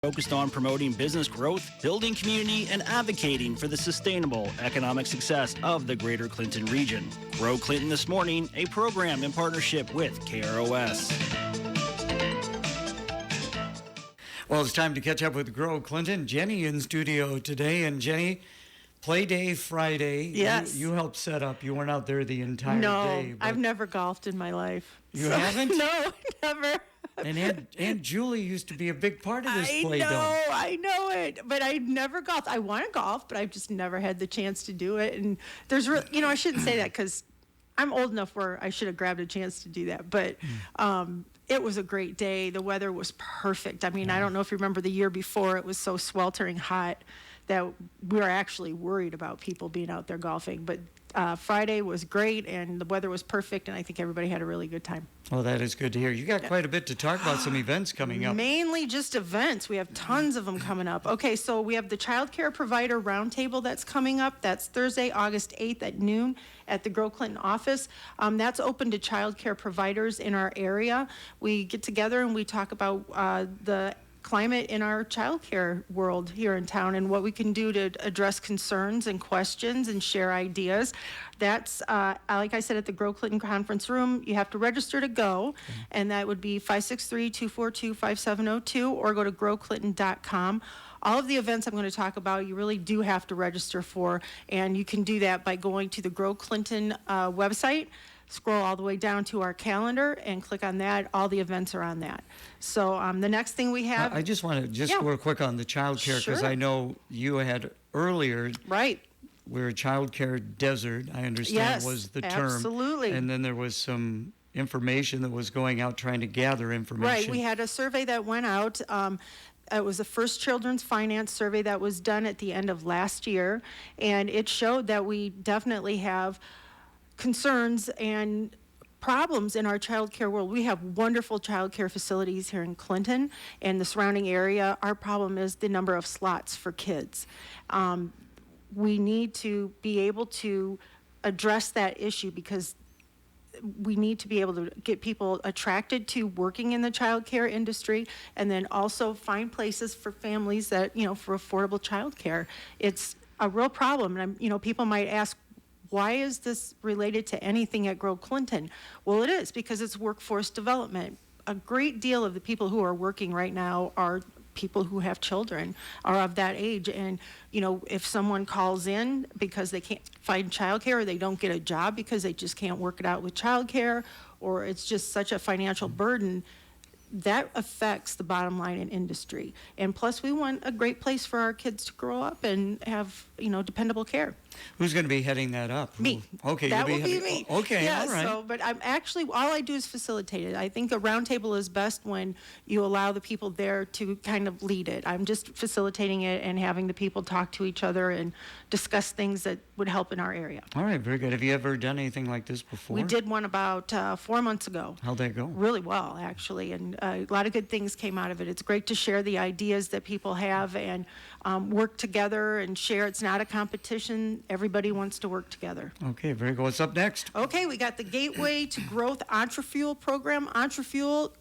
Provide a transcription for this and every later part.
focused on promoting business growth, building community, and advocating for the sustainable economic success of the greater Clinton region. Grow Clinton This Morning, a program in partnership with KROS. Well, it's time to catch up with Grow Clinton. Jenny in studio today. And Jenny, Play Day Friday. Yes. You helped set up. You weren't out there the entire day. No, I've never golfed in my life. You haven't? No, never. And Aunt Julie used to be a big part of this play dome. I know it, but I never golfed. I want to golf, but I've just never had the chance to do it. And there's, I shouldn't say that because I'm old enough where I should have grabbed a chance to do that. But it was a great day. The weather was perfect. I mean, I don't know if you remember the year before, it was so sweltering hot that we were actually worried about people being out there golfing. But Friday was great, and the weather was perfect, and I think everybody had a really good time. Well, that is good to hear. You got quite a bit to talk about, some events coming up. Mainly just events. We have tons of them coming up. Okay, so we have the Child Care Provider Roundtable that's coming up. That's Thursday, August 8th at noon at the Grow Clinton office. That's open to child care providers in our area. We get together and we talk about the climate in our childcare world here in town and what we can do to address concerns and questions and share ideas. That's, like I said, at the Grow Clinton Conference Room. You have to register to go, and that would be 563-242-5702, or go to growclinton.com. All of the events I'm going to talk about, you really do have to register for, and you can do that by going to the Grow Clinton website. Scroll all the way down to our calendar and click on that. All the events are on that. So the next thing we have... I just want to real quick on the child care, because I know you had earlier... Right. We're a child care desert, I understand, was the term. Absolutely. And then there was some information that was going out trying to gather information. Right. We had a survey that went out. It was the first children's finance survey that was done at the end of last year, and it showed that we definitely have concerns and problems in our child care world. We have wonderful child care facilities here in Clinton and the surrounding area. Our problem is the number of slots for kids. We need to be able to address that issue, because we need to be able to get people attracted to working in the child care industry, and then also find places for families that, for affordable child care. It's a real problem. And people might ask, why is this related to anything at Grow Clinton? Well, it is, because it's workforce development. A great deal of the people who are working right now are people who have children, are of that age. And, if someone calls in because they can't find childcare, or they don't get a job because they just can't work it out with childcare, or it's just such a financial burden, that affects the bottom line in industry. And plus, we want a great place for our kids to grow up and have, dependable care. Who's going to be heading that up? Me. Okay, that will be me. Okay, yeah, all right. So, but I'm actually, all I do is facilitate it. I think a roundtable is best when you allow the people there to kind of lead it. I'm just facilitating it and having the people talk to each other and discuss things that would help in our area. All right, very good. Have you ever done anything like this before? We did one about 4 months ago. How'd that go? Really well, actually, and a lot of good things came out of it. It's great to share the ideas that people have and work together and share. It's not a competition. Everybody wants to work together. Okay, very good. What's up next? Okay, we got the Gateway to Growth EntreFuel program. EntreFuel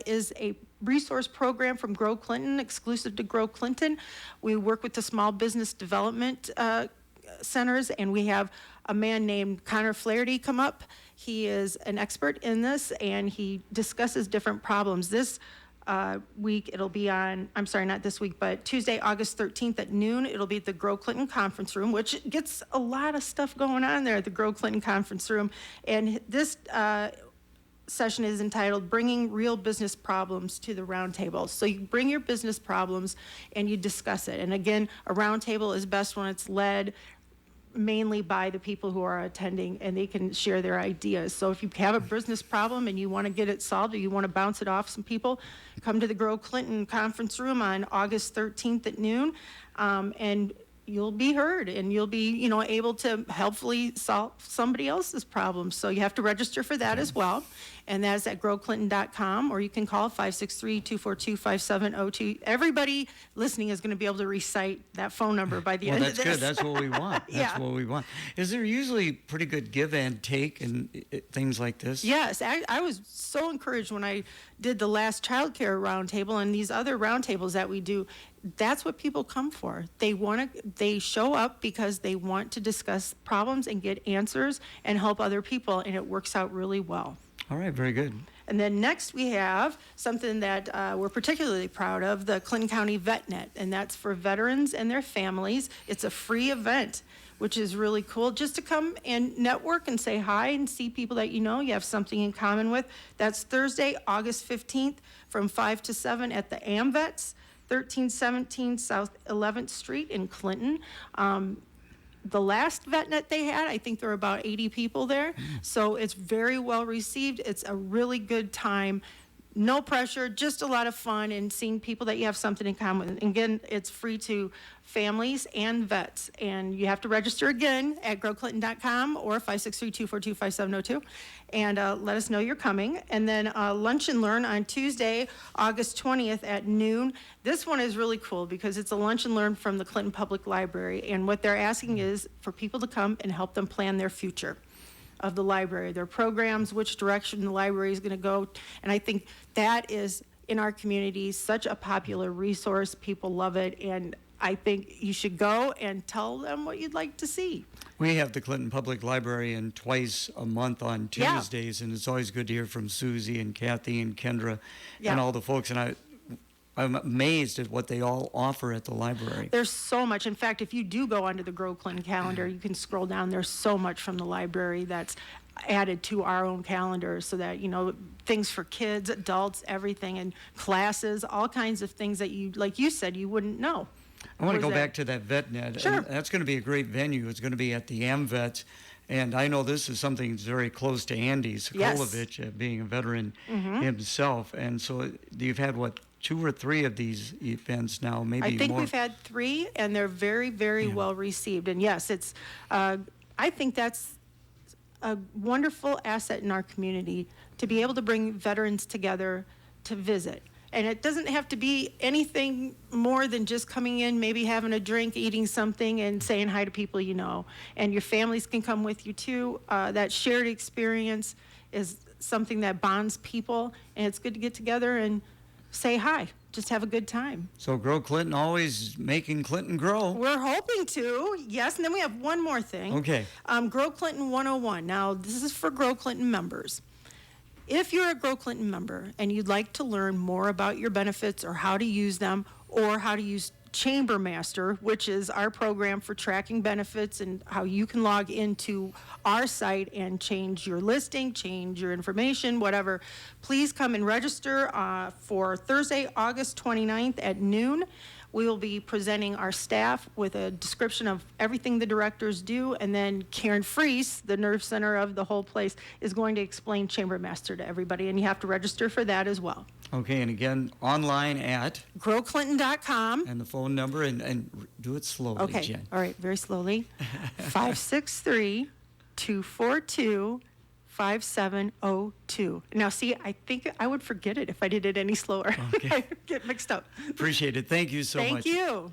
is a resource program from Grow Clinton, exclusive to Grow Clinton. We work with the small business development centers, and we have a man named Connor Flaherty come up. He is an expert in this, and he discusses different problems. This week, it'll be on, I'm sorry, not this week, but Tuesday, August 13th at noon. It'll be at the Grow Clinton Conference Room, which gets a lot of stuff going on there at the Grow Clinton Conference Room. And this session is entitled Bringing Real Business Problems to the Roundtable. So you bring your business problems and you discuss it. And again, a roundtable is best when it's led mainly by the people who are attending, and they can share their ideas. So if you have a business problem and you want to get it solved, or you want to bounce it off some people, come to the Grow Clinton Conference Room on August 13th at noon, and you'll be heard, and you'll be, able to helpfully solve somebody else's problems. So you have to register for that as well. and that's at growclinton.com, or you can call 563-242-5702. Everybody listening is going to be able to recite that phone number by the Well, end that's of this. good. That's what we want. That's Yeah. what we want. Is there usually pretty good give and take in things like this? Yes, I was so encouraged when I did the last child care roundtable and these other roundtables that we do. That's what people come for. They show up because they want to discuss problems and get answers and help other people, and it works out really well. All right, very good. And then next we have something that we're particularly proud of, the Clinton County VetNet, and that's for veterans and their families. It's a free event, which is really cool, just to come and network and say hi and see people that you know you have something in common with. That's Thursday, August 15th from 5 to 7 at the AmVets, 1317 South 11th Street in Clinton. The last VetNet they had, I think there were about 80 people there. So it's very well received. It's a really good time. No pressure, just a lot of fun and seeing people that you have something in common with. And again, it's free to families and vets. And you have to register again at growclinton.com or 563-242-5702 and let us know you're coming. And then Lunch and Learn on Tuesday, August 20th at noon. This one is really cool because it's a Lunch and Learn from the Clinton Public Library. And what they're asking is for people to come and help them plan their future of the library, their programs, which direction the library is going to go. And I think that is, in our community, such a popular resource. People love it. And I think you should go and tell them what you'd like to see. We have the Clinton Public Library in twice a month on Yeah. Tuesdays, and it's always good to hear from Susie and Kathy and Kendra Yeah. and all the folks. And I'm amazed at what they all offer at the library. There's so much. In fact, if you do go onto the Grow Clinton calendar, you can scroll down. There's so much from the library that's added to our own calendar so that, you know, things for kids, adults, everything, and classes, all kinds of things that you, like you said, you wouldn't know. I want to go Was that- back to that VetNet. Sure. And that's going to be a great venue. It's going to be at the AmVets. And I know this is something that's very close to Andy Yes. Sokolovich, being a veteran himself. And so you've had, what, 2 or 3 of these events now, maybe more? I think we've had 3, and they're very, very well received. And yes, it's, I think that's a wonderful asset in our community to be able to bring veterans together to visit. And it doesn't have to be anything more than just coming in, maybe having a drink, eating something, and saying hi to people you know. And your families can come with you too. That shared experience is something that bonds people, and it's good to get together and say hi. Just have a good time. So Grow Clinton, always making Clinton grow. We're hoping to, yes. And then we have one more thing. Okay. Grow Clinton 101. Now, this is for Grow Clinton members. If you're a Grow Clinton member and you'd like to learn more about your benefits or how to use them, or how to use Chamber Master, which is our program for tracking benefits and how you can log into our site and change your listing, change your information, whatever, please come and register for Thursday, August 29th at noon. We will be presenting our staff with a description of everything the directors do, and then Karen Freese, the nerve center of the whole place, is going to explain Chamber Master to everybody, and you have to register for that as well. Okay, and again, online at, growclinton.com. and the phone number, and do it slowly, Okay, Jen. all right, very slowly. 563-242-5702. Now, see, I think I would forget it if I did it any slower. Okay. I get mixed up. Appreciate it. Thank you so much. Thank you.